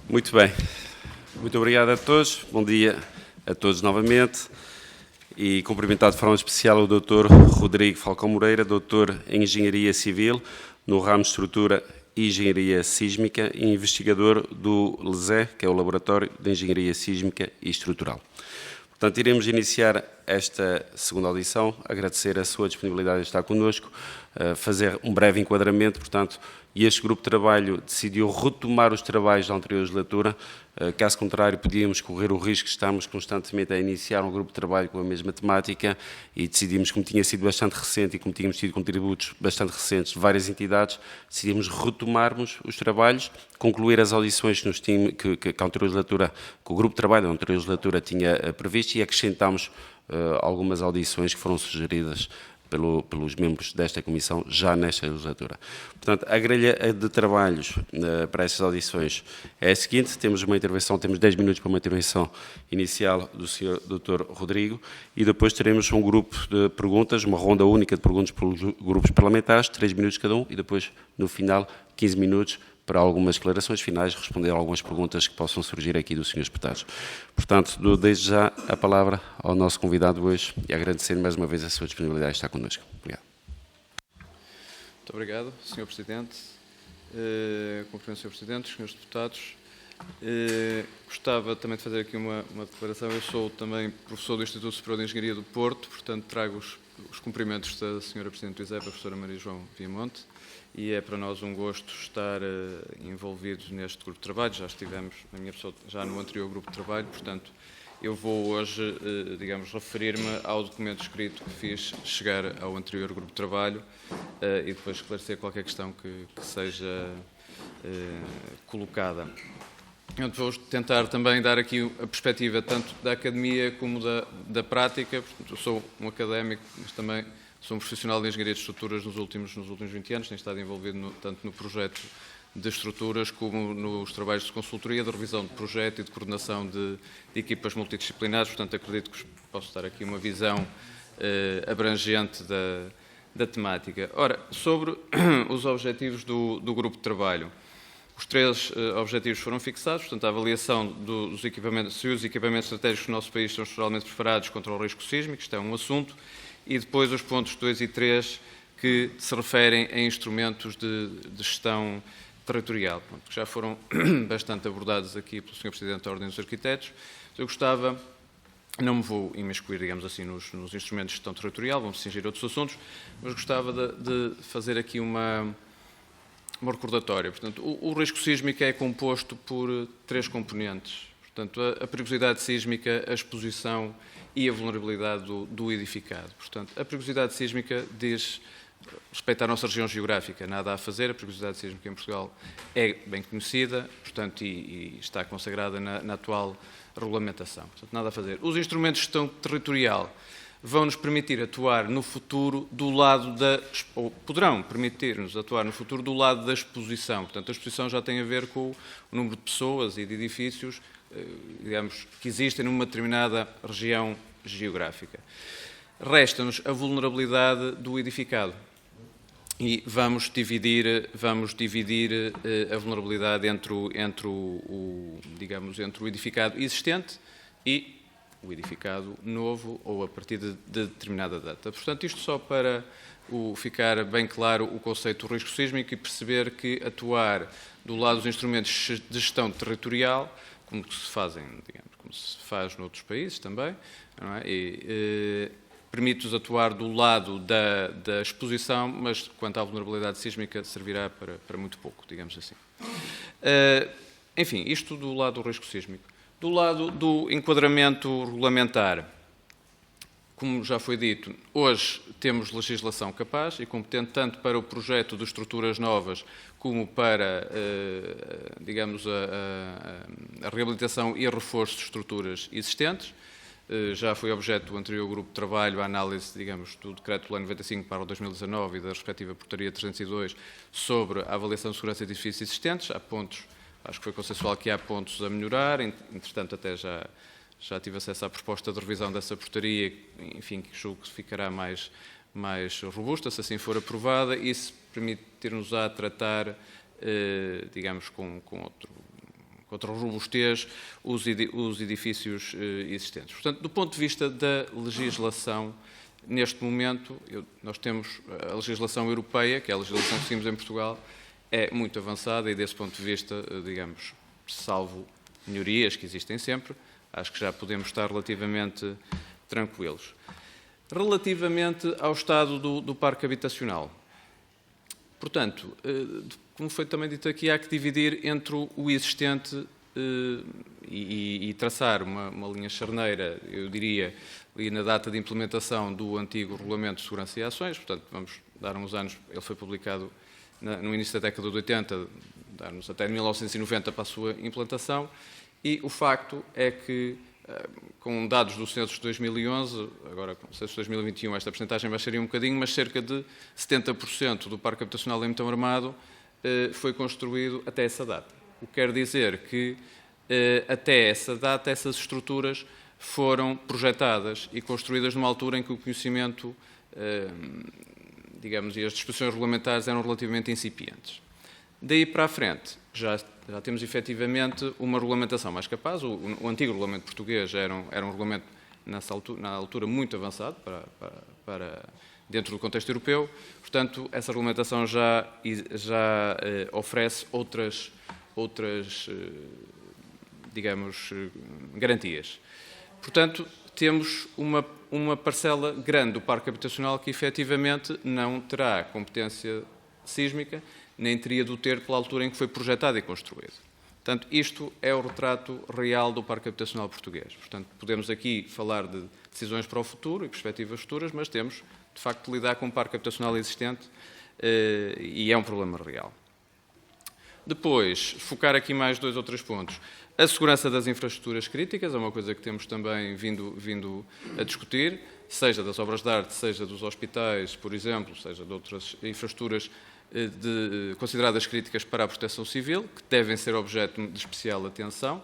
Muito bem. Muito obrigado a todos. Bom dia a todos novamente. E cumprimentar de forma especial o Dr. Rodrigo Falcão Moreira, doutor em Engenharia Civil, no ramo de Estrutura e Engenharia Sísmica e investigador do LESE, que é o Laboratório de Engenharia Sísmica e Estrutural. Portanto, iremos iniciar esta segunda audição, agradecer a sua disponibilidade de estar connosco, fazer um breve enquadramento, portanto, e este grupo de trabalho decidiu retomar os trabalhos da anterior legislatura, caso contrário podíamos correr o risco de estarmos constantemente a iniciar um grupo de trabalho com a mesma temática e decidimos, como tinha sido bastante recente e como tínhamos tido contributos bastante recentes de várias entidades, decidimos retomarmos os trabalhos, concluir as audições que a anterior legislatura, que o grupo de trabalho da anterior legislatura tinha previsto e acrescentámos algumas audições que foram sugeridas pelos membros desta Comissão já nesta legislatura. Portanto, a grelha de trabalhos para estas audições é a seguinte: temos uma intervenção, temos 10 minutos para uma intervenção inicial do Sr. Dr. Rodrigo e depois teremos um grupo de perguntas, uma ronda única de perguntas pelos grupos parlamentares, 3 minutos cada um e depois, no final, 15 minutos para algumas declarações finais, responder a algumas perguntas que possam surgir aqui dos senhores deputados. Portanto, dou desde já a palavra ao nosso convidado hoje e agradecendo mais uma vez a sua disponibilidade de estar connosco. Obrigado. Muito obrigado, Sr. Presidente. Cumprimento, Sr. Presidente, senhores deputados. Gostava também de fazer aqui uma declaração. Eu sou também professor do Instituto Superior de Engenharia do Porto, portanto trago os cumprimentos da Sra. Presidente do ISEP, a professora Maria João Viamonte, e é para nós um gosto estar envolvidos neste grupo de trabalho. Já estivemos, na minha pessoa, já no anterior grupo de trabalho, portanto, eu vou hoje, digamos, referir-me ao documento escrito que fiz chegar ao anterior grupo de trabalho e depois esclarecer qualquer questão que seja colocada. Eu vou tentar também dar aqui a perspectiva tanto da academia como da prática. Portanto, eu sou um académico, mas também sou um profissional de engenharia de estruturas nos últimos 20 anos, tenho estado envolvido tanto no projeto de estruturas como nos trabalhos de consultoria, de revisão de projeto e de coordenação de equipas multidisciplinares. Portanto, acredito que posso dar aqui uma visão abrangente da temática. Ora, sobre os objetivos do grupo de trabalho. Os 3 objetivos foram fixados, portanto, a avaliação dos equipamentos, se os equipamentos estratégicos do nosso país estão estruturalmente preparados contra o risco sísmico, isto é um assunto, e depois os pontos 2 e 3 que se referem a instrumentos de gestão territorial, que já foram bastante abordados aqui pelo Sr. Presidente da Ordem dos Arquitetos. Eu gostava, não me vou imiscuir, digamos assim, nos instrumentos de gestão territorial, vamos cingir outros assuntos, mas gostava de fazer aqui uma recordatória. Portanto, o risco sísmico é composto por 3 componentes. Portanto, a perigosidade sísmica, a exposição e a vulnerabilidade do edificado. Portanto, a perigosidade sísmica diz respeito à nossa região geográfica, nada a fazer. A perigosidade sísmica em Portugal é bem conhecida, portanto, e está consagrada na atual regulamentação. Portanto, nada a fazer. Os instrumentos de gestão territorial vão-nos permitir atuar no futuro do lado ou poderão permitir-nos atuar no futuro do lado da exposição. Portanto, a exposição já tem a ver com o número de pessoas e de edifícios, digamos, que existem numa determinada região geográfica. Resta-nos a vulnerabilidade do edificado e vamos dividir a vulnerabilidade entre o edificado existente e o edificado novo ou a partir de determinada data. Portanto, isto só para ficar bem claro o conceito do risco sísmico e perceber que atuar do lado dos instrumentos de gestão territorial, como se fazem, digamos, como se faz noutros países também, não é? Permite-nos atuar do lado da exposição, mas quanto à vulnerabilidade sísmica servirá para muito pouco, digamos assim. Enfim, isto do lado do risco sísmico. Do lado do enquadramento regulamentar, como já foi dito, hoje temos legislação capaz e competente tanto para o projeto de estruturas novas como para, digamos, a reabilitação e reforço de estruturas existentes. Já foi objeto do anterior grupo de trabalho a análise, digamos, do Decreto-Lei 95/2019 e da respectiva Portaria 302 sobre a avaliação de segurança de edifícios existentes. Há pontos, acho que foi consensual que há pontos a melhorar, entretanto até já tive acesso à proposta de revisão dessa portaria, enfim, que julgo que ficará mais robusta, se assim for aprovada, e se permitir-nos a tratar, digamos, com robustez os edifícios existentes. Portanto, do ponto de vista da legislação, neste momento, nós temos a legislação europeia, que é a legislação que seguimos em Portugal, é muito avançada e, desse ponto de vista, digamos, salvo melhorias que existem sempre, acho que já podemos estar relativamente tranquilos. Relativamente ao estado do parque habitacional, portanto, como foi também dito aqui, há que dividir entre o existente e traçar uma linha charneira, eu diria, ali na data de implementação do antigo Regulamento de Segurança e Ações, portanto, vamos dar uns anos, ele foi publicado no início da década de 80, dar-nos até 1990 para a sua implantação, e o facto é que, com dados do censo de 2011, agora com o censo de 2021 esta percentagem baixaria um bocadinho, mas cerca de 70% do parque habitacional em betão armado foi construído até essa data. O que quer dizer que, até essa data, essas estruturas foram projetadas e construídas numa altura em que o conhecimento, digamos, e as disposições regulamentares eram relativamente incipientes. Daí para a frente, já temos efetivamente uma regulamentação mais capaz. O antigo regulamento português era um regulamento, na altura, muito avançado para dentro do contexto europeu. Portanto, essa regulamentação já oferece outras, digamos, garantias. Portanto, temos uma parcela grande do parque habitacional que efetivamente não terá competência sísmica, nem teria de o ter pela altura em que foi projetado e construído. Portanto, isto é o retrato real do parque habitacional português. Portanto, podemos aqui falar de decisões para o futuro e perspectivas futuras, mas temos, de facto, de lidar com um parque habitacional existente e é um problema real. Depois, focar aqui mais 2 ou 3 pontos. A segurança das infraestruturas críticas é uma coisa que temos também vindo a discutir, seja das obras de arte, seja dos hospitais, por exemplo, seja de outras infraestruturas consideradas críticas para a proteção civil, que devem ser objeto de especial atenção.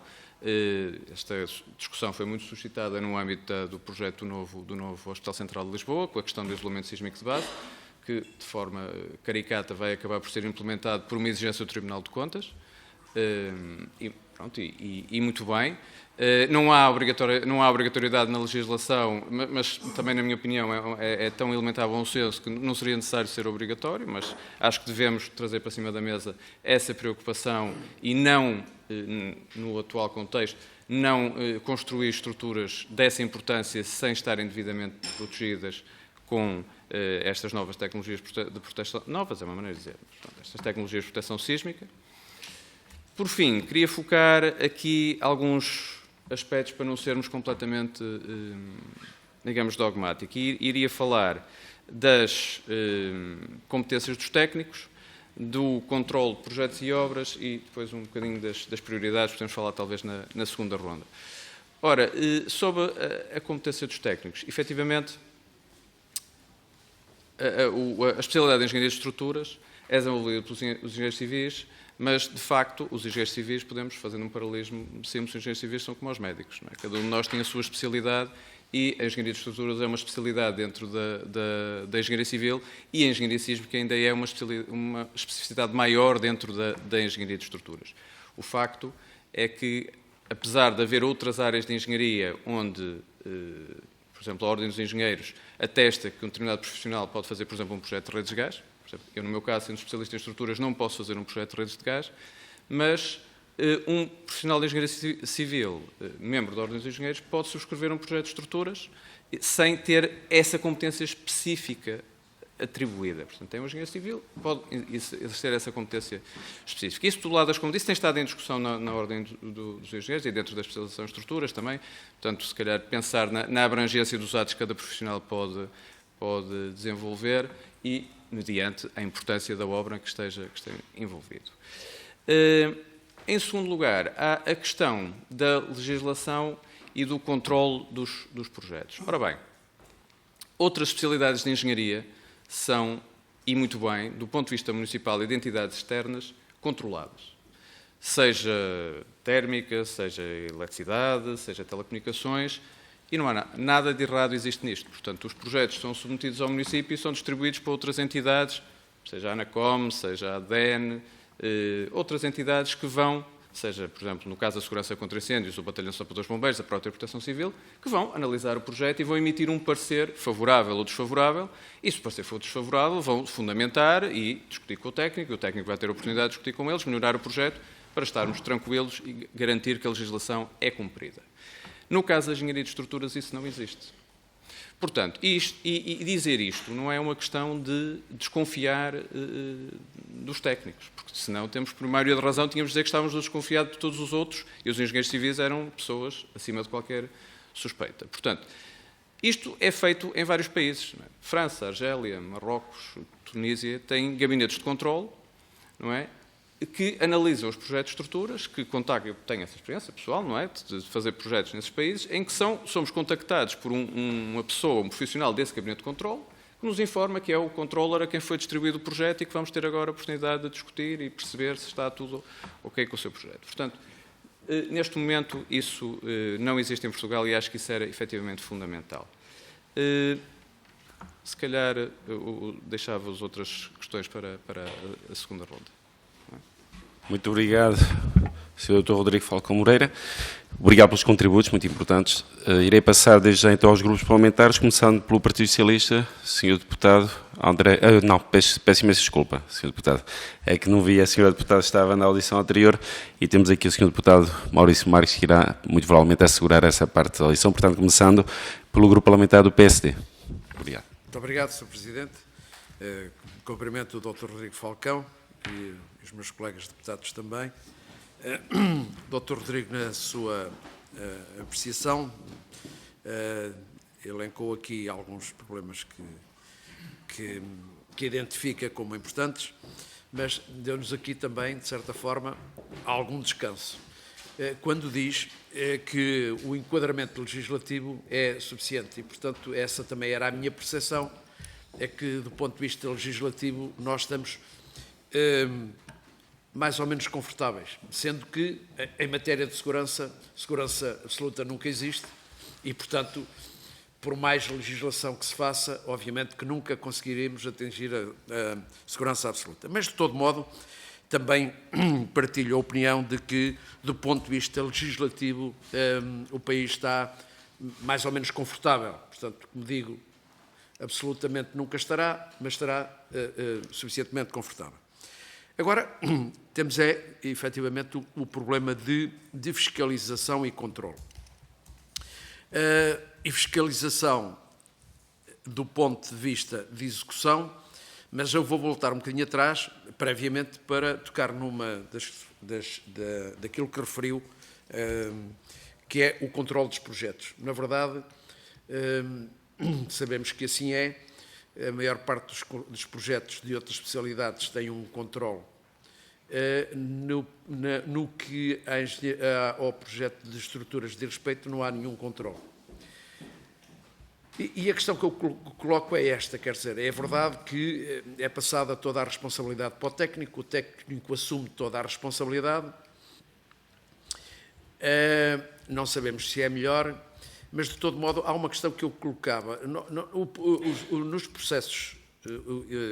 Esta discussão foi muito suscitada no âmbito do projeto do novo Hospital Central de Lisboa, com a questão do isolamento sísmico de base, que, de forma caricata, vai acabar por ser implementado por uma exigência do Tribunal de Contas. E muito bem. Não há obrigatoriedade na legislação, mas também, na minha opinião, é tão elementar bom senso que não seria necessário ser obrigatório, mas acho que devemos trazer para cima da mesa essa preocupação e não, no atual contexto, não construir estruturas dessa importância sem estarem devidamente protegidas com estas novas tecnologias de proteção, novas é uma maneira de dizer, portanto, estas tecnologias de proteção sísmica. Por fim, queria focar aqui alguns aspectos para não sermos completamente, digamos, dogmáticos. Iria falar das competências dos técnicos, do controle de projetos e obras e depois um bocadinho das prioridades, podemos falar talvez na segunda ronda. Ora, sobre a competência dos técnicos, efetivamente, a especialidade de engenharia de estruturas é desenvolvida pelos engenheiros civis, mas, de facto, os engenheiros civis, podemos, fazendo um paralelismo, sempre os engenheiros civis são como os médicos. Não é? Cada um de nós tem a sua especialidade e a engenharia de estruturas é uma especialidade dentro da engenharia civil e a engenharia sísmica ainda é uma especificidade maior dentro da engenharia de estruturas. O facto é que, apesar de haver outras áreas de engenharia onde, por exemplo, a Ordem dos Engenheiros atesta que um determinado profissional pode fazer, por exemplo, um projeto de redes de gás. Eu, no meu caso, sendo especialista em estruturas, não posso fazer um projeto de redes de gás, mas um profissional de engenharia civil, membro da Ordem dos Engenheiros, pode subscrever um projeto de estruturas sem ter essa competência específica atribuída. Portanto, tem um engenheiro civil, pode exercer essa competência específica. Isso, do lado das competências, tem estado em discussão na Ordem dos Engenheiros e dentro da especialização em estruturas também. Portanto, se calhar, pensar na abrangência dos atos que cada profissional pode desenvolver e mediante a importância da obra que esteja envolvido. Em segundo lugar, há a questão da legislação e do controle dos projetos. Ora bem, outras especialidades de engenharia são, e muito bem, do ponto de vista municipal e de entidades externas, controladas. Seja térmica, seja eletricidade, seja telecomunicações, e não há nada de errado existe nisto. Portanto, os projetos são submetidos ao município e são distribuídos para outras entidades, seja a ANACOM, seja a ADEN, outras entidades que vão seja, por exemplo, no caso da segurança contra incêndios, o Batalhão de Sapadores Bombeiros, a própria Proteção Civil, que vão analisar o projeto e vão emitir um parecer favorável ou desfavorável, e se o parecer for desfavorável, vão fundamentar e discutir com o técnico vai ter a oportunidade de discutir com eles, melhorar o projeto, para estarmos tranquilos e garantir que a legislação é cumprida. No caso da engenharia de estruturas, isso não existe. Portanto, dizer isto não é uma questão de desconfiar dos técnicos, porque senão temos, por maioria de razão, tínhamos de dizer que estávamos a desconfiar de todos os outros e os engenheiros civis eram pessoas acima de qualquer suspeita. Portanto, isto é feito em vários países. Não é? França, Argélia, Marrocos, Tunísia têm gabinetes de controle, não é? Que analisam os projetos de estruturas, que contactam, eu tenho essa experiência pessoal, não é, de fazer projetos nesses países, em que somos contactados por uma pessoa, um profissional desse gabinete de controle, que nos informa que é o controller a quem foi distribuído o projeto e que vamos ter agora a oportunidade de discutir e perceber se está tudo ok com o seu projeto. Portanto, neste momento isso não existe em Portugal e acho que isso era efetivamente fundamental. Se calhar deixava as outras questões para a segunda ronda. Muito obrigado, Sr. Dr. Rodrigo Falcão Moreira. Obrigado pelos contributos, muito importantes. Irei passar desde já então aos grupos parlamentares, começando pelo Partido Socialista, Sr. Deputado André... não, peço imensa desculpa, Sr. Deputado. É que não vi, a Sra. Deputada estava na audição anterior e temos aqui o Sr. Deputado Maurício Marques, que irá, muito provavelmente, assegurar essa parte da audição. Portanto, começando pelo grupo parlamentar do PSD. Obrigado. Muito obrigado, Sr. Presidente. Cumprimento o Dr. Rodrigo Falcão e os meus colegas deputados também. Dr. Rodrigo, na sua apreciação, elencou aqui alguns problemas que identifica como importantes, mas deu-nos aqui também, de certa forma, algum descanso. Quando diz que o enquadramento legislativo é suficiente e, portanto, essa também era a minha percepção, é que, do ponto de vista legislativo, nós estamos mais ou menos confortáveis, sendo que, em matéria de segurança absoluta nunca existe e, portanto, por mais legislação que se faça, obviamente que nunca conseguiremos atingir a segurança absoluta. Mas, de todo modo, também partilho a opinião de que, do ponto de vista legislativo, o país está mais ou menos confortável. Portanto, como digo, absolutamente nunca estará, mas estará suficientemente confortável. Agora, temos efetivamente, o problema de fiscalização e controle. E fiscalização do ponto de vista de execução, mas eu vou voltar um bocadinho atrás, previamente, para tocar numa daquilo que referiu, que é o controle dos projetos. Na verdade, sabemos que assim é. A maior parte dos projetos de outras especialidades tem um controle. No que ao projeto de estruturas de respeito não há nenhum controle. E a questão que eu coloco é esta, quer dizer, é verdade que é passada toda a responsabilidade para o técnico assume toda a responsabilidade, não sabemos se é melhor, mas de todo modo há uma questão que eu colocava, nos processos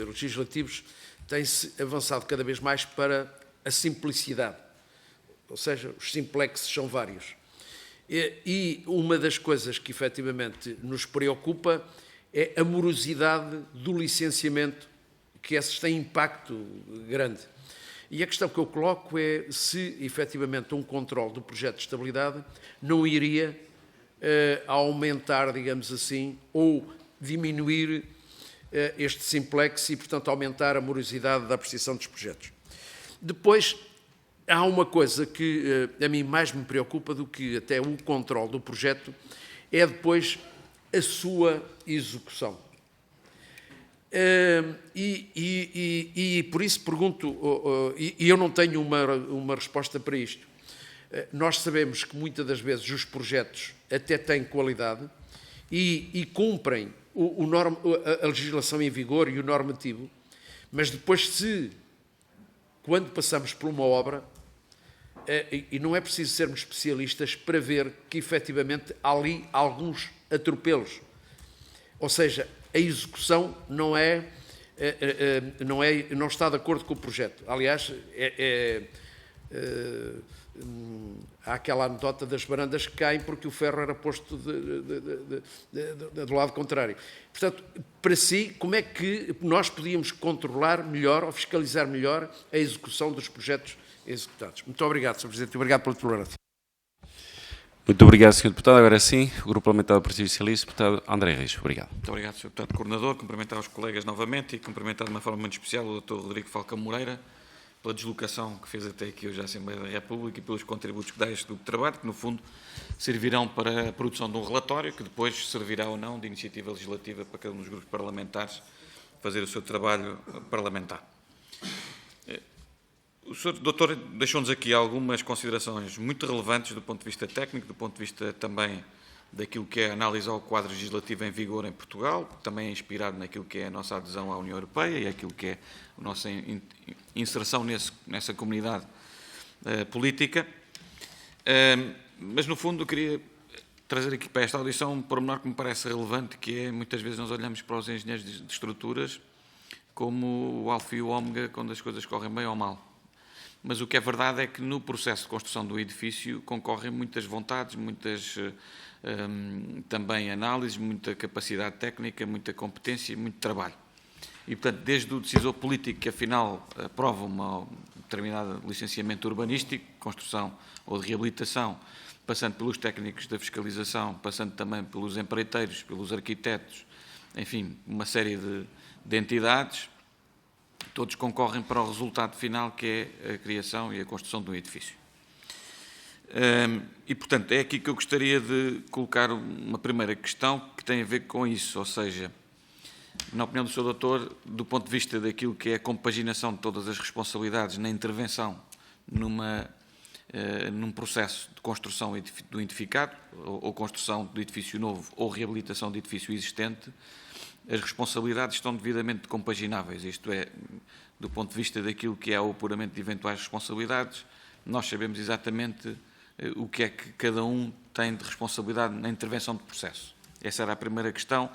legislativos tem-se avançado cada vez mais para a simplicidade, ou seja, os simplexes são vários. E uma das coisas que efetivamente nos preocupa é a morosidade do licenciamento, que esses têm impacto grande. E a questão que eu coloco é se efetivamente um controle do projeto de estabilidade não iria aumentar, digamos assim, ou diminuir este simplex e, portanto, aumentar a morosidade da apreciação dos projetos. Depois, há uma coisa que a mim mais me preocupa do que até o controle do projeto, é depois a sua execução. E por isso pergunto, e eu não tenho uma resposta para isto. Nós sabemos que muitas das vezes os projetos até têm qualidade e cumprem a legislação em vigor e o normativo, mas depois quando passamos por uma obra, e não é preciso sermos especialistas para ver que efetivamente há ali alguns atropelos. Ou seja, a execução não está de acordo com o projeto. Aliás, há aquela anedota das varandas que caem porque o ferro era posto do lado contrário. Portanto, para si, como é que nós podíamos controlar melhor ou fiscalizar melhor a execução dos projetos executados? Muito obrigado, Sr. Presidente, e obrigado pela tolerância. Muito obrigado, Sr. Deputado. Agora sim, o Grupo Parlamentar do Partido Socialista, Deputado André Reis. Obrigado. Muito obrigado, Sr. Deputado Coordenador. Cumprimentar os colegas novamente e cumprimentar de uma forma muito especial o Dr. Rodrigo Falcão Moreira pela deslocação que fez até aqui hoje à Assembleia da República e pelos contributos que dá a este grupo de trabalho, que no fundo servirão para a produção de um relatório que depois servirá ou não de iniciativa legislativa para cada um dos grupos parlamentares fazer o seu trabalho parlamentar. O Sr. Doutor deixou-nos aqui algumas considerações muito relevantes do ponto de vista técnico, do ponto de vista também daquilo que é analisar o quadro legislativo em vigor em Portugal, também é inspirado naquilo que é a nossa adesão à União Europeia e aquilo que é a nossa inserção nessa comunidade política. Mas, no fundo, eu queria trazer aqui para esta audição um pormenor que me parece relevante, que é, muitas vezes, nós olhamos para os engenheiros de estruturas como o alfa e o ômega quando as coisas correm bem ou mal. Mas o que é verdade é que no processo de construção do edifício concorrem muitas vontades, muitas também análises, muita capacidade técnica, muita competência e muito trabalho. E, portanto, desde o decisor político que, afinal, aprova um determinado licenciamento urbanístico, construção ou de reabilitação, passando pelos técnicos da fiscalização, passando também pelos empreiteiros, pelos arquitetos, enfim, uma série de entidades, todos concorrem para o resultado final, que é a criação e a construção de um edifício. E, portanto, é aqui que eu gostaria de colocar uma primeira questão que tem a ver com isso, ou seja, na opinião do Sr. Doutor, do ponto de vista daquilo que é a compaginação de todas as responsabilidades na intervenção num processo de construção do edificado, ou construção do edifício novo, ou reabilitação de edifício existente, as responsabilidades estão devidamente compagináveis, isto é, do ponto de vista daquilo que é o apuramento de eventuais responsabilidades, nós sabemos exatamente o que é que cada um tem de responsabilidade na intervenção de processo. Essa era a primeira questão,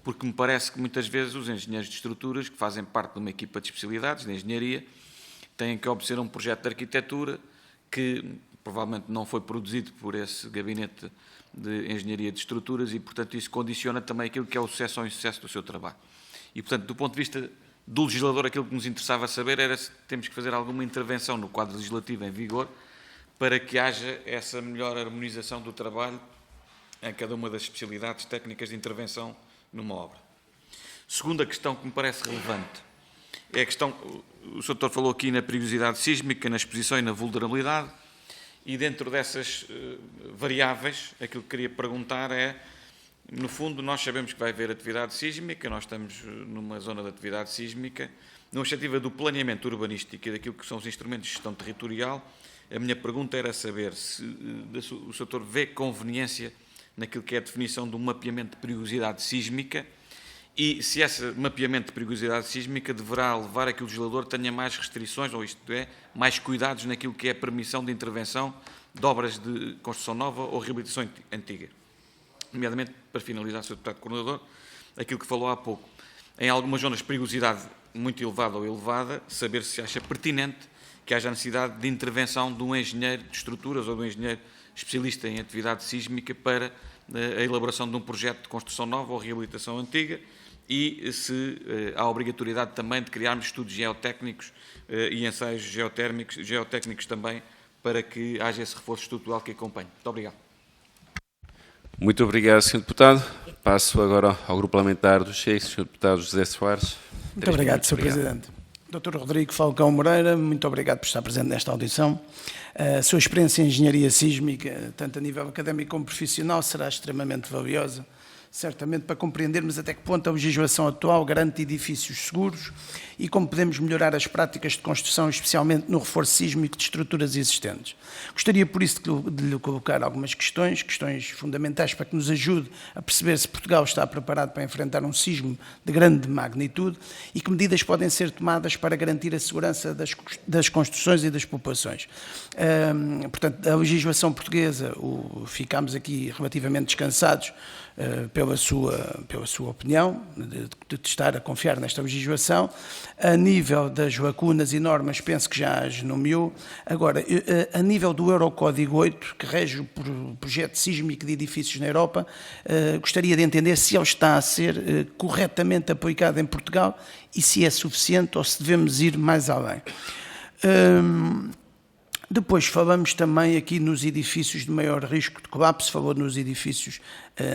porque me parece que muitas vezes os engenheiros de estruturas, que fazem parte de uma equipa de especialidades de engenharia, têm que obedecer a um projeto de arquitetura que provavelmente não foi produzido por esse gabinete de engenharia de estruturas e, portanto, isso condiciona também aquilo que é o sucesso ou insucesso do seu trabalho. E, portanto, do ponto de vista do legislador, aquilo que nos interessava saber era se temos que fazer alguma intervenção no quadro legislativo em vigor para que haja essa melhor harmonização do trabalho em cada uma das especialidades técnicas de intervenção numa obra. Segunda questão que me parece relevante é a questão, o Sr. Doutor falou aqui na perigosidade sísmica, na exposição e na vulnerabilidade, e dentro dessas variáveis, aquilo que queria perguntar é, no fundo, nós sabemos que vai haver atividade sísmica, nós estamos numa zona de atividade sísmica, na perspectiva do planeamento urbanístico e daquilo que são os instrumentos de gestão territorial, a minha pergunta era saber se o Sr. Doutor vê conveniência naquilo que é a definição de um mapeamento de perigosidade sísmica e se esse mapeamento de perigosidade sísmica deverá levar a que o legislador tenha mais restrições, ou isto é, mais cuidados naquilo que é a permissão de intervenção de obras de construção nova ou reabilitação antiga. Nomeadamente, para finalizar, Sr. Deputado Coordenador, aquilo que falou há pouco. Em algumas zonas de perigosidade muito elevada ou elevada, saber se acha pertinente que haja a necessidade de intervenção de um engenheiro de estruturas ou de um engenheiro especialista em atividade sísmica para a elaboração de um projeto de construção nova ou reabilitação antiga e se há a obrigatoriedade também de criarmos estudos geotécnicos e ensaios geotécnicos também para que haja esse reforço estrutural que acompanhe. Muito obrigado. Muito obrigado, Sr. Deputado. Passo agora ao Grupo Parlamentar do Chega, Sr. Deputado José Soares. Muito obrigado, Sr. Presidente. Dr. Rodrigo Falcão Moreira, muito obrigado por estar presente nesta audição. A sua experiência em engenharia sísmica, tanto a nível académico como profissional, será extremamente valiosa, certamente para compreendermos até que ponto a legislação atual garante edifícios seguros e como podemos melhorar as práticas de construção, especialmente no reforço sísmico de estruturas existentes. Gostaria, por isso, de lhe colocar algumas questões fundamentais para que nos ajude a perceber se Portugal está preparado para enfrentar um sismo de grande magnitude e que medidas podem ser tomadas para garantir a segurança das construções e das populações. Portanto, a legislação portuguesa, ficámos aqui relativamente descansados pela sua opinião, de estar a confiar nesta legislação. A nível das lacunas e normas, penso que já as nomeou. Agora, a nível do Eurocódigo 8, que rege o projeto sísmico de edifícios na Europa, gostaria de entender se ele está a ser corretamente aplicado em Portugal e se é suficiente ou se devemos ir mais além. Depois falamos também aqui nos edifícios de maior risco de colapso, falou nos edifícios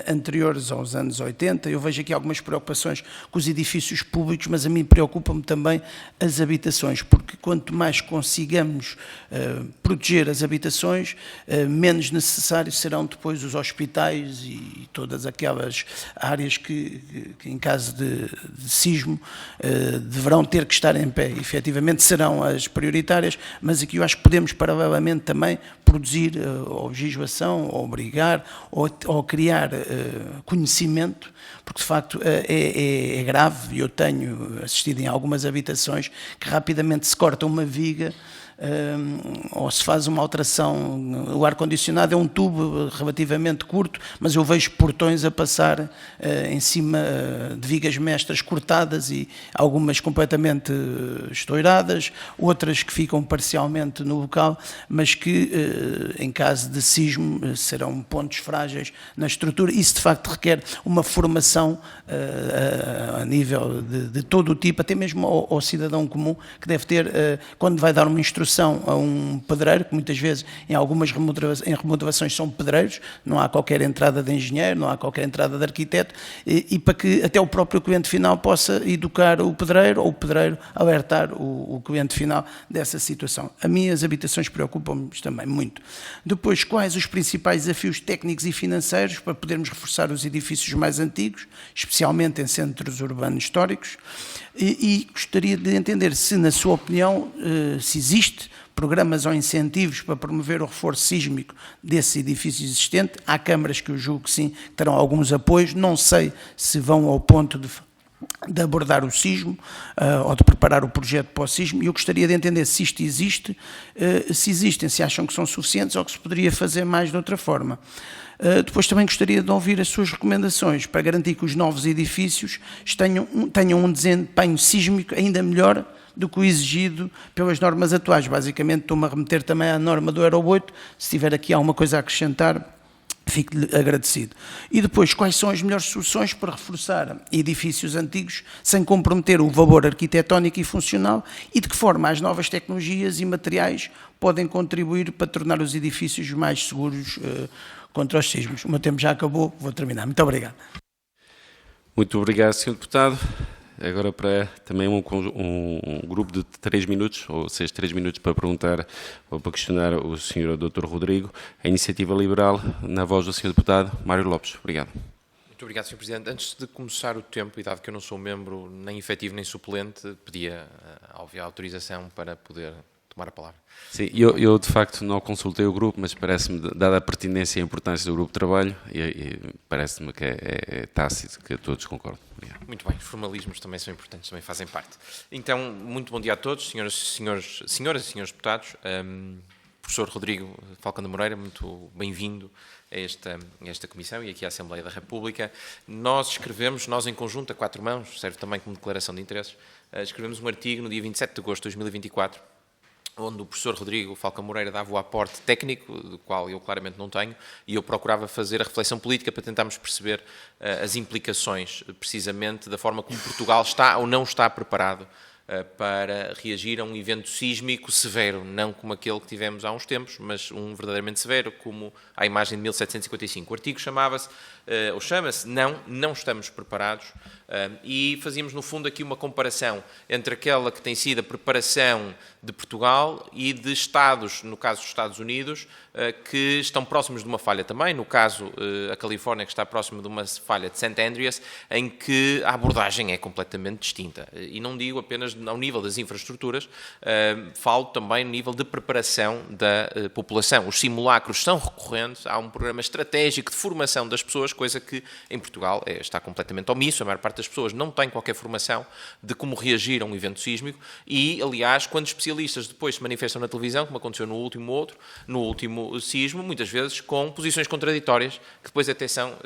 anteriores aos anos 80. Eu vejo aqui algumas preocupações com os edifícios públicos, mas a mim preocupa-me também as habitações, porque quanto mais consigamos proteger as habitações, menos necessários serão depois os hospitais e todas aquelas áreas que em caso de sismo, deverão ter que estar em pé. Efetivamente serão as prioritárias, mas aqui eu acho que podemos paralelamente também produzir ou legislação, ou obrigar, ou criar conhecimento, porque de facto é grave, e eu tenho assistido em algumas habitações que rapidamente se corta uma viga ou se faz uma alteração. O ar-condicionado é um tubo relativamente curto, mas eu vejo portões a passar em cima de vigas mestras cortadas e algumas completamente estouradas, outras que ficam parcialmente no local, mas que em caso de sismo serão pontos frágeis na estrutura. Isso de facto requer uma formação a nível de todo o tipo, até mesmo ao cidadão comum, que deve ter, quando vai dar uma instrução a um pedreiro, que muitas vezes em algumas remodelações são pedreiros, não há qualquer entrada de engenheiro, não há qualquer entrada de arquiteto, e para que até o próprio cliente final possa educar o pedreiro, ou o pedreiro alertar o cliente final dessa situação. A mim as habitações preocupam-me também muito. Depois, quais os principais desafios técnicos e financeiros para podermos reforçar os edifícios mais antigos, especialmente em centros urbanos históricos, e gostaria de entender se, na sua opinião, se existe programas ou incentivos para promover o reforço sísmico desses edifícios existentes. Há câmaras que eu julgo que sim, que terão alguns apoios, não sei se vão ao ponto de abordar o sismo ou de preparar o projeto para o sismo, e eu gostaria de entender se isto existe, se existem, se acham que são suficientes ou que se poderia fazer mais de outra forma. Depois também gostaria de ouvir as suas recomendações para garantir que os novos edifícios tenham um desempenho sísmico ainda melhor do que o exigido pelas normas atuais. Basicamente estou-me a remeter também à norma do Euro 8, se tiver aqui alguma coisa a acrescentar, fico-lhe agradecido. E depois, quais são as melhores soluções para reforçar edifícios antigos sem comprometer o valor arquitetónico e funcional, e de que forma as novas tecnologias e materiais podem contribuir para tornar os edifícios mais seguros contra os sismos. O meu tempo já acabou, vou terminar. Muito obrigado. Muito obrigado, Sr. Deputado. Agora para também um grupo de 3 minutos, ou seja, 3 minutos para perguntar ou para questionar o Sr. Dr. Rodrigo. A Iniciativa Liberal, na voz do Sr. Deputado Mário Lopes. Obrigado. Muito obrigado, Sr. Presidente. Antes de começar o tempo, e dado que eu não sou membro nem efetivo nem suplente, pedia a autorização para poder tomar a palavra. Sim, eu de facto não consultei o grupo, mas parece-me, dada a pertinência e a importância do grupo de trabalho, e parece-me que é tácito, que todos concordam. Obrigado. Muito bem, os formalismos também são importantes, também fazem parte. Então, muito bom dia a todos, senhoras e senhores deputados. Professor Rodrigo Falcão de Moreira, muito bem-vindo a esta Comissão e aqui à Assembleia da República. Nós em conjunto, a 4 mãos, serve também como declaração de interesses, escrevemos um artigo no dia 27 de agosto de 2024, onde o professor Rodrigo Falcão Moreira dava o aporte técnico, do qual eu claramente não tenho, e eu procurava fazer a reflexão política para tentarmos perceber as implicações, precisamente, da forma como Portugal está ou não está preparado para reagir a um evento sísmico severo, não como aquele que tivemos há uns tempos, mas um verdadeiramente severo, como a imagem de 1755. O artigo chama-se Não estamos preparados, e fazíamos, no fundo, aqui uma comparação entre aquela que tem sido a preparação de Portugal e de Estados, no caso dos Estados Unidos, que estão próximos de uma falha também, no caso a Califórnia, que está próxima de uma falha de St. Andreas, em que a abordagem é completamente distinta. E não digo apenas ao nível das infraestruturas, falo também no nível de preparação da população. Os simulacros são recorrentes, há um programa estratégico de formação das pessoas, coisa que em Portugal está completamente omisso. A maior parte parte das pessoas não têm qualquer formação de como reagir a um evento sísmico e, aliás, quando especialistas depois se manifestam na televisão, como aconteceu no último sismo, muitas vezes com posições contraditórias, que depois até são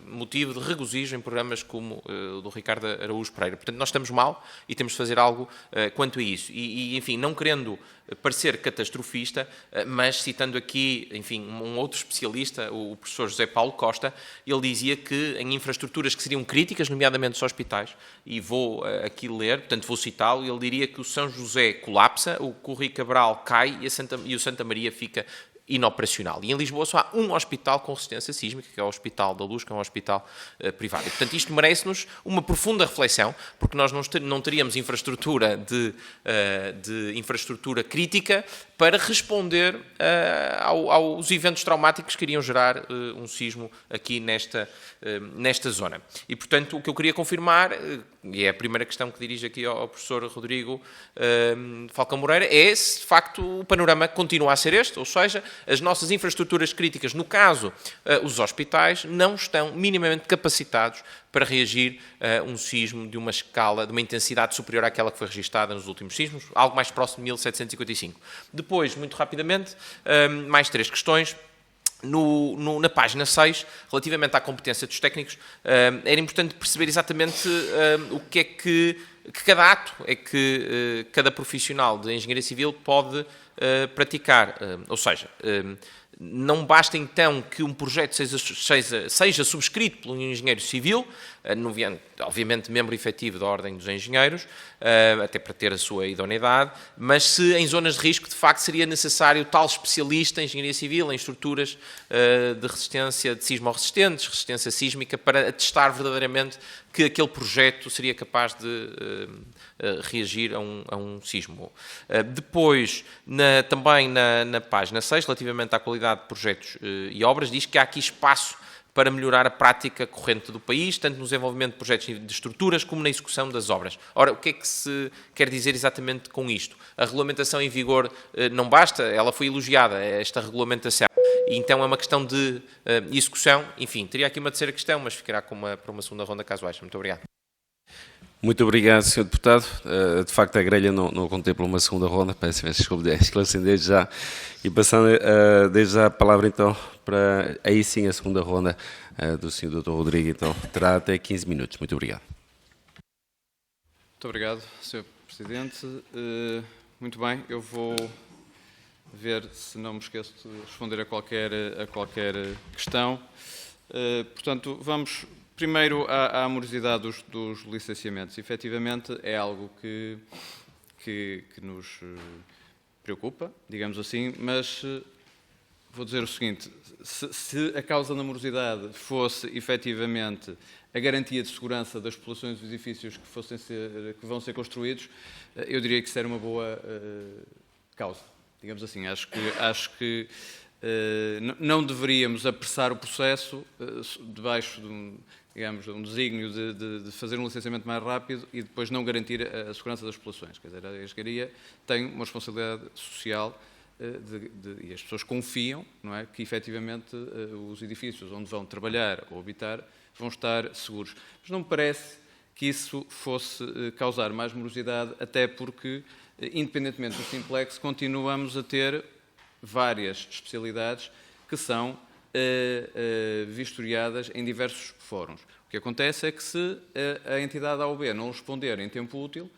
motivo de regozijo em programas como o do Ricardo Araújo Pereira. Portanto, nós estamos mal e temos de fazer algo quanto a isso. E, enfim, não querendo parecer catastrofista, mas citando aqui, enfim, um outro especialista, o professor José Paulo Costa, ele dizia que em infraestruturas que seriam críticas, nomeadamente os hospitais, e vou aqui ler, portanto vou citá-lo, ele diria que o São José colapsa, o Correio Cabral cai e o Santa Maria fica inoperacional. E em Lisboa só há um hospital com resistência sísmica, que é o Hospital da Luz, que é um hospital privado. E, portanto, isto merece-nos uma profunda reflexão, porque nós não teríamos infraestrutura de infraestrutura crítica para responder aos eventos traumáticos que iriam gerar um sismo aqui nesta zona. E, portanto, o que eu queria confirmar, e é a primeira questão que dirijo aqui ao professor Rodrigo Falcão Moreira, é se, de facto, o panorama continua a ser este, ou seja, as nossas infraestruturas críticas, no caso, os hospitais, não estão minimamente capacitados para reagir a um sismo de uma escala, de uma intensidade superior àquela que foi registada nos últimos sismos, algo mais próximo de 1755. Depois, muito rapidamente, mais 3 questões. Na página 6, relativamente à competência dos técnicos, era importante perceber exatamente o que é que cada ato é que cada profissional de engenharia civil pode praticar. Ou seja, não basta então que um projeto seja subscrito por um engenheiro civil, obviamente membro efetivo da Ordem dos Engenheiros, até para ter a sua idoneidade, mas se em zonas de risco de facto seria necessário tal especialista em engenharia civil, em estruturas de resistência, de sismo-resistentes, resistência sísmica, para atestar verdadeiramente que aquele projeto seria capaz de reagir a um sismo. Depois, também na página 6, relativamente à qualidade de projetos e obras, diz que há aqui espaço para melhorar a prática corrente do país, tanto no desenvolvimento de projetos de estruturas como na execução das obras. Ora, o que é que se quer dizer exatamente com isto? A regulamentação em vigor não basta, ela foi elogiada, esta regulamentação, e então é uma questão de execução. Enfim, teria aqui uma terceira questão, mas ficará para uma segunda ronda caso haja. Muito obrigado. Muito obrigado, Sr. Deputado. De facto, a grelha não contempla uma segunda ronda, peço desculpa, esclarecendo desde já. E passando desde já a palavra, então, para aí sim a segunda ronda do Sr. Dr. Rodrigo, então, terá até 15 minutos. Muito obrigado. Muito obrigado, Sr. Presidente. Muito bem, eu vou ver se não me esqueço de responder a qualquer questão. Portanto, vamos primeiro à morosidade dos licenciamentos. Efetivamente, é algo que nos preocupa, digamos assim, mas vou dizer o seguinte: se a causa da morosidade fosse efetivamente a garantia de segurança das populações dos edifícios que vão ser construídos, eu diria que isso era uma boa causa, digamos assim. Acho que não deveríamos apressar o processo debaixo de um desígnio de fazer um licenciamento mais rápido e depois não garantir a segurança das populações. Quer dizer, a engenharia tem uma responsabilidade social e as pessoas confiam, não é, que efetivamente os edifícios onde vão trabalhar ou habitar vão estar seguros. Mas não me parece que isso fosse causar mais morosidade, até porque, independentemente do simplex, continuamos a ter várias especialidades que são vistoriadas em diversos fóruns. O que acontece é que se a entidade A ou B não responder em tempo útil,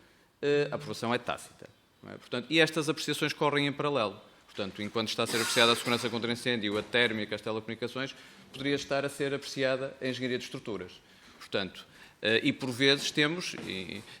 a aprovação é tácita. Não é? Portanto, e estas apreciações correm em paralelo. Portanto, enquanto está a ser apreciada a segurança contra incêndio, a térmica, as telecomunicações, poderia estar a ser apreciada a engenharia de estruturas. Portanto, e por vezes temos,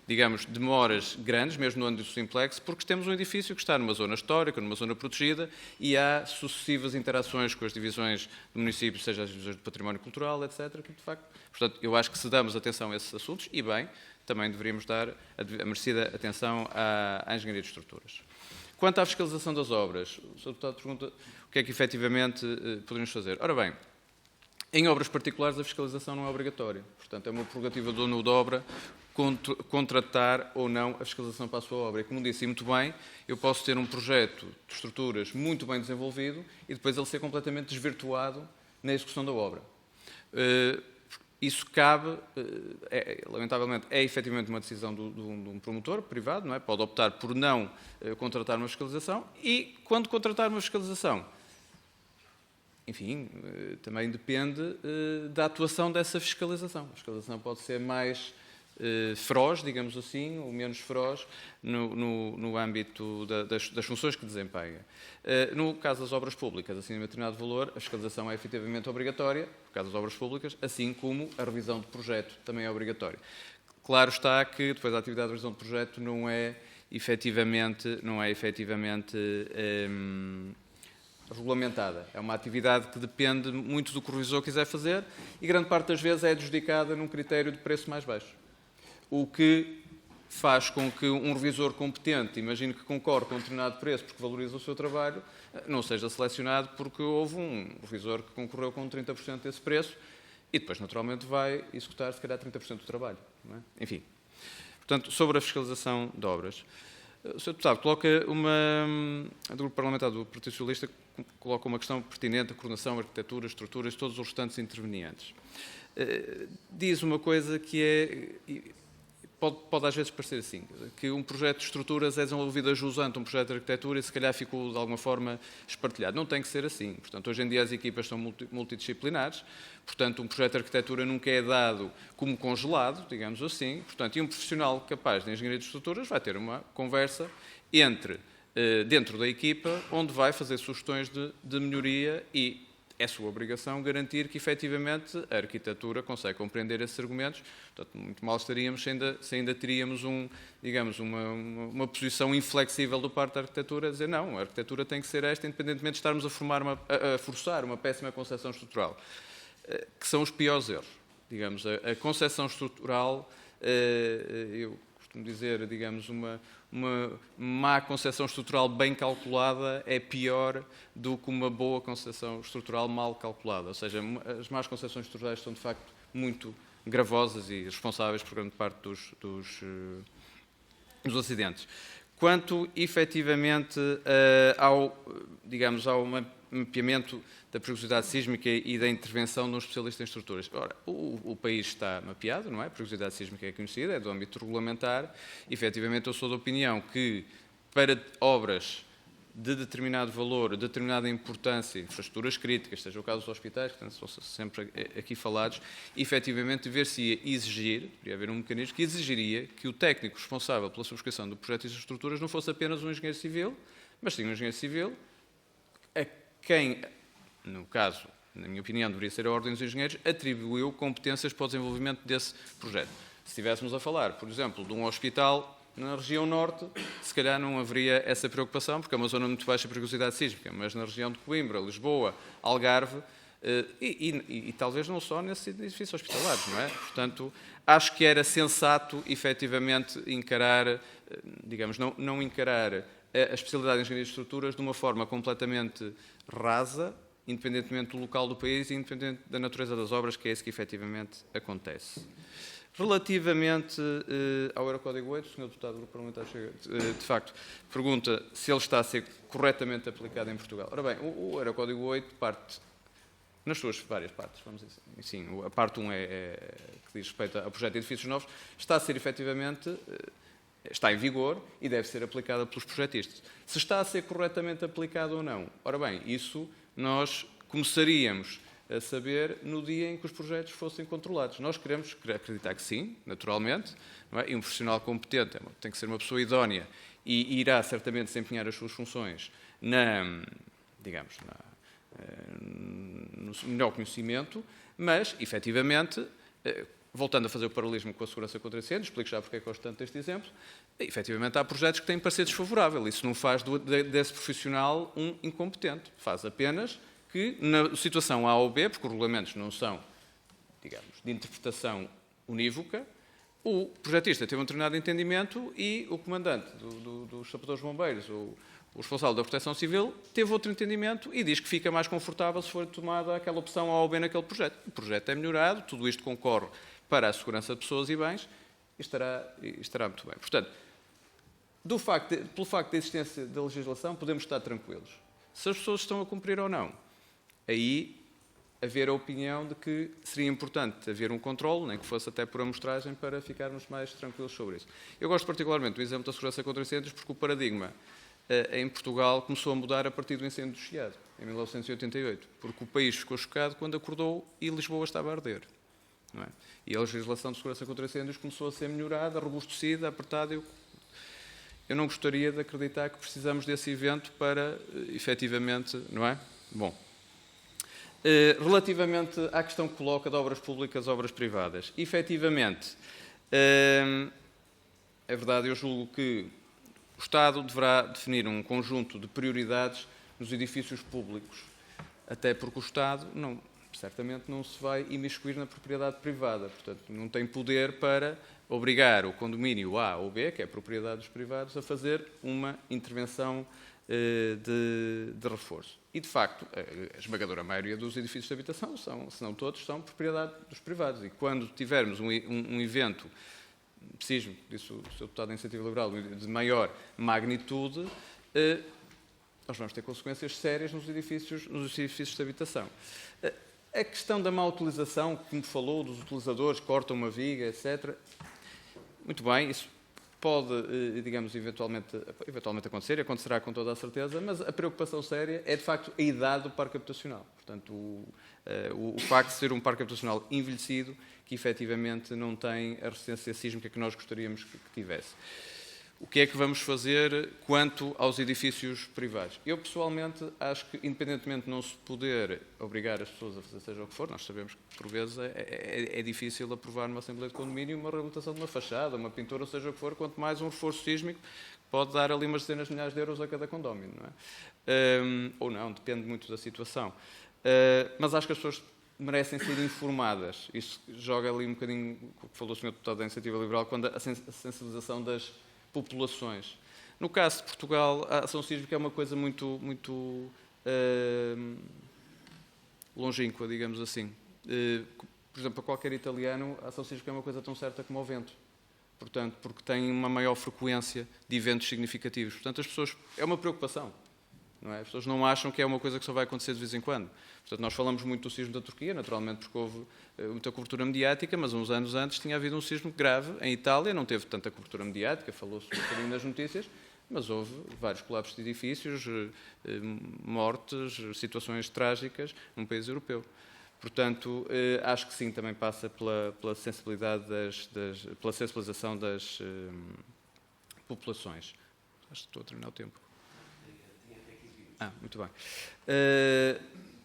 digamos, demoras grandes, mesmo no âmbito do simplex, porque temos um edifício que está numa zona histórica, numa zona protegida, e há sucessivas interações com as divisões do município, seja as divisões de património cultural, etc., que de facto, portanto, eu acho que se damos atenção a esses assuntos, e bem, também deveríamos dar a merecida atenção à engenharia de estruturas. Quanto à fiscalização das obras, o Sr. Deputado pergunta o que é que efetivamente poderíamos fazer. Ora bem, em obras particulares a fiscalização não é obrigatória. Portanto, é uma prerrogativa do dono da obra contratar ou não a fiscalização para a sua obra. E como disse muito bem, eu posso ter um projeto de estruturas muito bem desenvolvido e depois ele ser completamente desvirtuado na execução da obra. isso cabe, lamentavelmente, é efetivamente uma decisão de um promotor privado, não é? Pode optar por não contratar uma fiscalização e, quando contratar uma fiscalização, enfim, também depende da atuação dessa fiscalização. A fiscalização pode ser mais feroz, digamos assim, ou menos feroz no âmbito das funções que desempenha. No caso das obras públicas, acima de determinado valor, a fiscalização é efetivamente obrigatória, no caso das obras públicas, assim como a revisão de projeto também é obrigatória. Claro está que depois a atividade de revisão de projeto não é efetivamente regulamentada. É uma atividade que depende muito do que o revisor quiser fazer e grande parte das vezes é adjudicada num critério de preço mais baixo. O que faz com que um revisor competente, imagino que concorre com um determinado preço porque valoriza o seu trabalho, não seja selecionado porque houve um revisor que concorreu com 30% desse preço e depois, naturalmente, vai executar, se calhar, 30% do trabalho. Não é? Enfim. Portanto, sobre a fiscalização de obras. O Sr. Deputado coloca do Grupo Parlamentar do Partido Socialista coloca uma questão pertinente, a coordenação, arquitetura, estruturas, todos os restantes intervenientes. Diz uma coisa que é... Pode às vezes parecer assim, que um projeto de estruturas é desenvolvido a jusante um projeto de arquitetura e se calhar ficou de alguma forma espartilhado. Não tem que ser assim. Portanto, hoje em dia as equipas são multidisciplinares, portanto, um projeto de arquitetura nunca é dado como congelado, digamos assim, portanto, e um profissional capaz de engenharia de estruturas vai ter uma conversa dentro da equipa, onde vai fazer sugestões de melhoria e é sua obrigação garantir que, efetivamente, a arquitetura consegue compreender esses argumentos. Portanto, muito mal estaríamos se ainda teríamos uma posição inflexível do parte da arquitetura a dizer não, a arquitetura tem que ser esta, independentemente de estarmos a forçar uma péssima concepção estrutural, que são os piores erros. Digamos, a concepção estrutural, eu costumo dizer, digamos, uma má concepção estrutural bem calculada é pior do que uma boa concepção estrutural mal calculada. Ou seja, as más concepções estruturais são, de facto, muito gravosas e responsáveis por grande parte dos acidentes. Quanto, efetivamente, ao mapeamento da perigosidade sísmica e da intervenção de um especialista em estruturas. Ora, o país está mapeado, não é? A perigosidade sísmica é conhecida, é do âmbito regulamentar. Efetivamente, eu sou da opinião que, para obras de determinado valor, de determinada importância, infraestruturas críticas, seja o caso dos hospitais, que são sempre aqui falados, efetivamente dever-se exigir, deveria haver um mecanismo que exigiria que o técnico responsável pela subscrição do projeto de estruturas não fosse apenas um engenheiro civil, mas sim um engenheiro civil a quem, no caso, na minha opinião, deveria ser a Ordem dos Engenheiros, atribuiu competências para o desenvolvimento desse projeto. Se estivéssemos a falar, por exemplo, de um hospital na região norte, se calhar não haveria essa preocupação, porque é uma zona muito baixa de perigosidade sísmica, mas na região de Coimbra, Lisboa, Algarve, e talvez não só nesses edifícios hospitalares, não é? Portanto, acho que era sensato, efetivamente, encarar, digamos, não encarar a especialidade em engenharia de estruturas de uma forma completamente rasa, independentemente do local do país e independente da natureza das obras, que é isso que efetivamente acontece. Relativamente ao Eurocódigo 8, o Sr. Deputado do Grupo Parlamentar Chega, de facto, pergunta se ele está a ser corretamente aplicado em Portugal. Ora bem, o Eurocódigo 8 parte nas suas várias partes, vamos dizer assim. Sim, a parte 1 que diz respeito ao projeto de edifícios novos, está a ser efetivamente... está em vigor e deve ser aplicada pelos projetistas. Se está a ser corretamente aplicado ou não, ora bem, isso nós começaríamos a saber no dia em que os projetos fossem controlados. Nós queremos acreditar que sim, naturalmente, não é? E um profissional competente tem que ser uma pessoa idónea e irá certamente desempenhar as suas funções no melhor conhecimento, mas, efetivamente, voltando a fazer o paralelismo com a segurança contra incêndios, explico já porque é que gosto tanto deste exemplo, efetivamente há projetos que têm parecer desfavorável. Isso não faz desse profissional um incompetente. Faz apenas que, na situação A ou B, porque os regulamentos não são, digamos, de interpretação unívoca, o projetista teve um determinado entendimento e o comandante dos sapadores bombeiros, o responsável da proteção civil, teve outro entendimento e diz que fica mais confortável se for tomada aquela opção A ou B naquele projeto. O projeto é melhorado, tudo isto concorre para a segurança de pessoas e bens e estará muito bem. Portanto, pelo facto da existência da legislação, podemos estar tranquilos. Se as pessoas estão a cumprir ou não, aí haver a opinião de que seria importante haver um controle, nem que fosse até por amostragem, para ficarmos mais tranquilos sobre isso. Eu gosto particularmente do exemplo da segurança contra incêndios, porque o paradigma em Portugal começou a mudar a partir do incêndio do Chiado, em 1988, porque o país ficou chocado quando acordou e Lisboa estava a arder. Não é? E a legislação de segurança contra incêndios começou a ser melhorada, robustecida, apertada. Eu não gostaria de acreditar que precisamos desse evento para, efetivamente, não é? Bom. Relativamente à questão que coloca de obras públicas, obras privadas, efetivamente, é verdade, eu julgo que o Estado deverá definir um conjunto de prioridades nos edifícios públicos, até porque o Estado certamente não se vai imiscuir na propriedade privada, portanto, não tem poder para obrigar o condomínio A ou B, que é a propriedade dos privados, a fazer uma intervenção de reforço. E, de facto, a esmagadora maioria dos edifícios de habitação, se não todos, são propriedade dos privados. E quando tivermos um evento sísmico, disse o Sr. Deputado da Iniciativa Liberal, de maior magnitude, nós vamos ter consequências sérias nos edifícios de habitação. A questão da má utilização, que me falou, dos utilizadores que cortam uma viga, etc. Muito bem, isso pode, digamos, eventualmente acontecer, e acontecerá com toda a certeza, mas a preocupação séria é, de facto, a idade do parque habitacional. Portanto, o facto de ser um parque habitacional envelhecido, que efetivamente não tem a resistência sísmica que nós gostaríamos que tivesse. O que é que vamos fazer quanto aos edifícios privados? Eu, pessoalmente, acho que, independentemente de não se poder obrigar as pessoas a fazer seja o que for, nós sabemos que, por vezes, é difícil aprovar numa Assembleia de Condomínio uma reabilitação de uma fachada, uma pintura, seja o que for, quanto mais um reforço sísmico, pode dar ali umas dezenas de milhares de euros a cada condomínio, não é? Ou não, depende muito da situação. Mas acho que as pessoas merecem ser informadas. Isso joga ali um bocadinho o que falou o Sr. Deputado da Iniciativa Liberal, quando a sensibilização das populações. No caso de Portugal, a ação sísmica é uma coisa muito longínqua, digamos assim. Por exemplo, para qualquer italiano, a ação sísmica é uma coisa tão certa como o vento. Portanto, porque tem uma maior frequência de eventos significativos. Portanto, as pessoas... É uma preocupação. Não é? As pessoas não acham que é uma coisa que só vai acontecer de vez em quando. Portanto, nós falamos muito do sismo da Turquia, naturalmente porque houve muita cobertura mediática, mas uns anos antes tinha havido um sismo grave em Itália, não teve tanta cobertura mediática, falou-se um bocadinho nas notícias, mas houve vários colapsos de edifícios, mortes, situações trágicas num país europeu. Portanto, acho que sim, também passa pela sensibilidade pela sensibilização das populações. Acho que estou a terminar o tempo. Muito bem.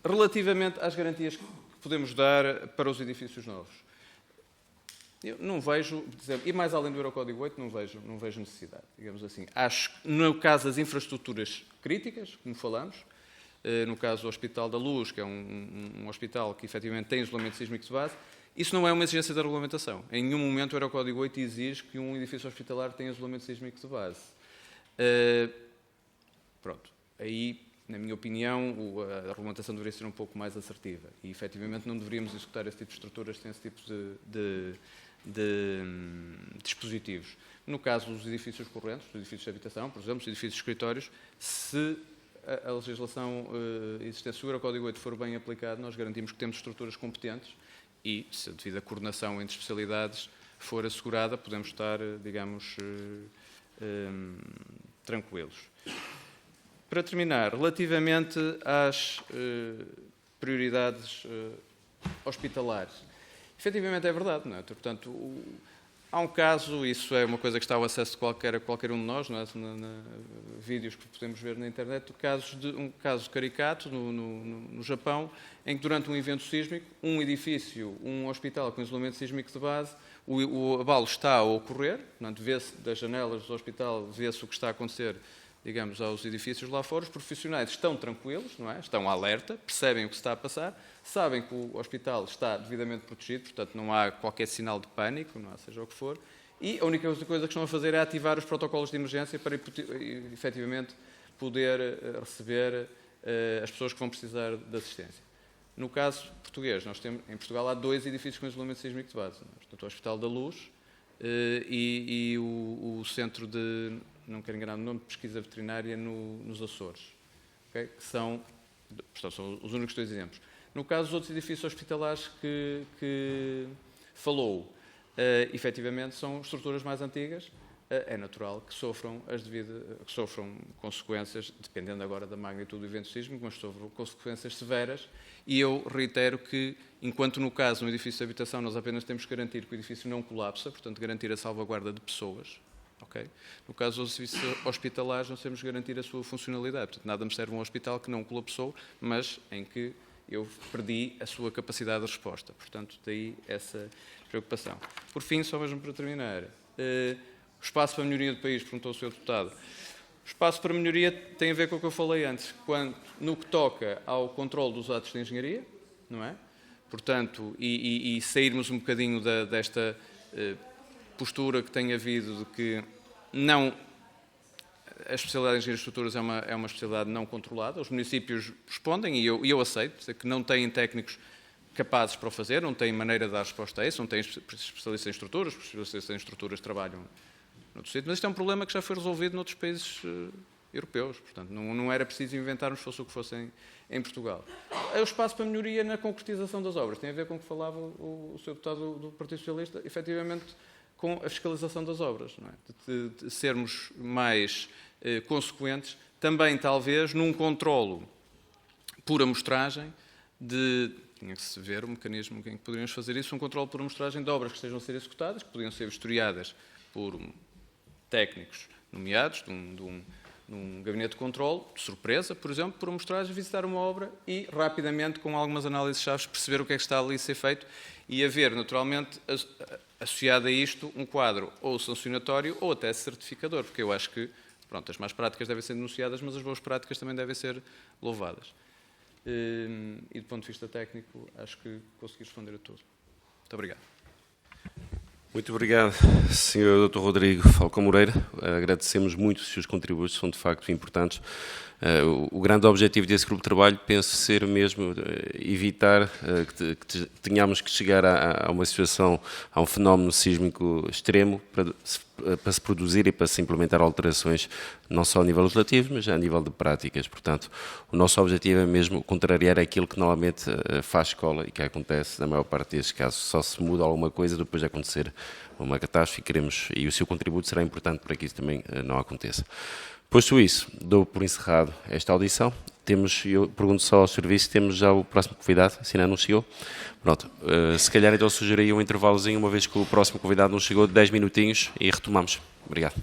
Relativamente às garantias que podemos dar para os edifícios novos, eu não vejo, e mais além do Eurocódigo 8, não vejo necessidade, digamos assim. Acho que no caso das infraestruturas críticas, como falamos, no caso do Hospital da Luz, que é um hospital que efetivamente tem isolamento sísmico de base, isso não é uma exigência da regulamentação. Em nenhum momento o Eurocódigo 8 exige que um edifício hospitalar tenha isolamento sísmico de base. Pronto. Aí, na minha opinião, a regulamentação deveria ser um pouco mais assertiva e, efetivamente, não deveríamos executar esse tipo de estruturas sem esse tipo de dispositivos. No caso dos edifícios correntes, dos edifícios de habitação, por exemplo, dos edifícios de escritórios, se a legislação existente, se o Eurocódigo 8 for bem aplicado, nós garantimos que temos estruturas competentes e, se a devida coordenação entre especialidades for assegurada, podemos estar, digamos, tranquilos. Para terminar, relativamente às prioridades hospitalares, efetivamente é verdade, não é? Portanto, há um caso, isso é uma coisa que está ao acesso de qualquer um de nós, não é? Vídeos que podemos ver na internet, um caso caricato no Japão, em que durante um evento sísmico, um edifício, um hospital com isolamento sísmico de base, o abalo está a ocorrer, portanto, vê-se das janelas do hospital, vê-se o que está a acontecer, digamos, aos edifícios lá fora. Os profissionais estão tranquilos, não é? Estão alerta, percebem o que se está a passar, sabem que o hospital está devidamente protegido, portanto não há qualquer sinal de pânico, não há, seja o que for, e a única coisa que estão a fazer é ativar os protocolos de emergência para efetivamente poder receber as pessoas que vão precisar de assistência. No caso português, nós temos, em Portugal há 2 edifícios com isolamento sísmico de base, não é? Portanto, o Hospital da Luz e o Centro de, não quero enganar o nome, de Pesquisa Veterinária nos Açores, okay? Que são os únicos 2 exemplos. No caso dos outros edifícios hospitalares que falou, efetivamente são estruturas mais antigas, é natural que sofram consequências, dependendo agora da magnitude do evento sísmico, mas sofram consequências severas. E eu reitero que, enquanto no caso de um edifício de habitação nós apenas temos que garantir que o edifício não colapsa, portanto garantir a salvaguarda de pessoas, okay? No caso dos edifícios hospitalares nós temos que garantir a sua funcionalidade. Portanto, nada me serve um hospital que não colapsou, mas em que eu perdi a sua capacidade de resposta. Portanto, daí essa preocupação. Por fim, só mesmo para terminar, o espaço para a melhoria do país, perguntou o Sr. Deputado. O espaço para a melhoria tem a ver com o que eu falei antes, no que toca ao controle dos atos de engenharia, não é? Portanto, e sairmos um bocadinho desta postura que tem havido de que não, a especialidade de engenharia de estruturas é uma especialidade não controlada. Os municípios respondem, e eu aceito, que não têm técnicos capazes para o fazer, não têm maneira de dar resposta a isso, não têm especialistas em estruturas, os especialistas em estruturas trabalham noutro sítio, mas isto é um problema que já foi resolvido noutros países europeus, portanto, não era preciso inventarmos, fosse o que fosse em Portugal. O espaço para melhoria na concretização das obras tem a ver com o que falava o Sr. Deputado do Partido Socialista, efetivamente com a fiscalização das obras, não é? de sermos mais consequentes, também talvez num controlo por amostragem tinha que se ver o mecanismo em que poderíamos fazer isso, um controle por amostragem de obras que estejam a ser executadas, que podiam ser vistoriadas por técnicos nomeados de um gabinete de controle, de surpresa, por exemplo, por amostragem, visitar uma obra e rapidamente, com algumas análises-chave, perceber o que é que está ali a ser feito e haver, naturalmente, associado a isto, um quadro ou sancionatório ou até certificador, porque eu acho que, pronto, as más práticas devem ser denunciadas, mas as boas práticas também devem ser louvadas. E do ponto de vista técnico, acho que consegui responder a tudo. Muito obrigado. Muito obrigado, Sr. Dr. Rodrigo Falcão Moreira. Agradecemos muito os seus contributos, são de facto importantes. O grande objetivo desse grupo de trabalho, penso ser mesmo evitar que tenhamos que chegar a uma situação, a um fenómeno sísmico extremo para se produzir e para se implementar alterações, não só a nível legislativo, mas a nível de práticas. Portanto, o nosso objetivo é mesmo contrariar aquilo que normalmente faz escola e que acontece na maior parte destes casos. Só se muda alguma coisa depois de acontecer uma catástrofe e o seu contributo será importante para que isso também não aconteça. Posto isso, dou por encerrado esta audição. Eu pergunto só ao serviço, temos já o próximo convidado, se ainda não chegou. Pronto, se calhar então sugeriria um intervalozinho, uma vez que o próximo convidado não chegou, de 10 minutinhos e retomamos. Obrigado.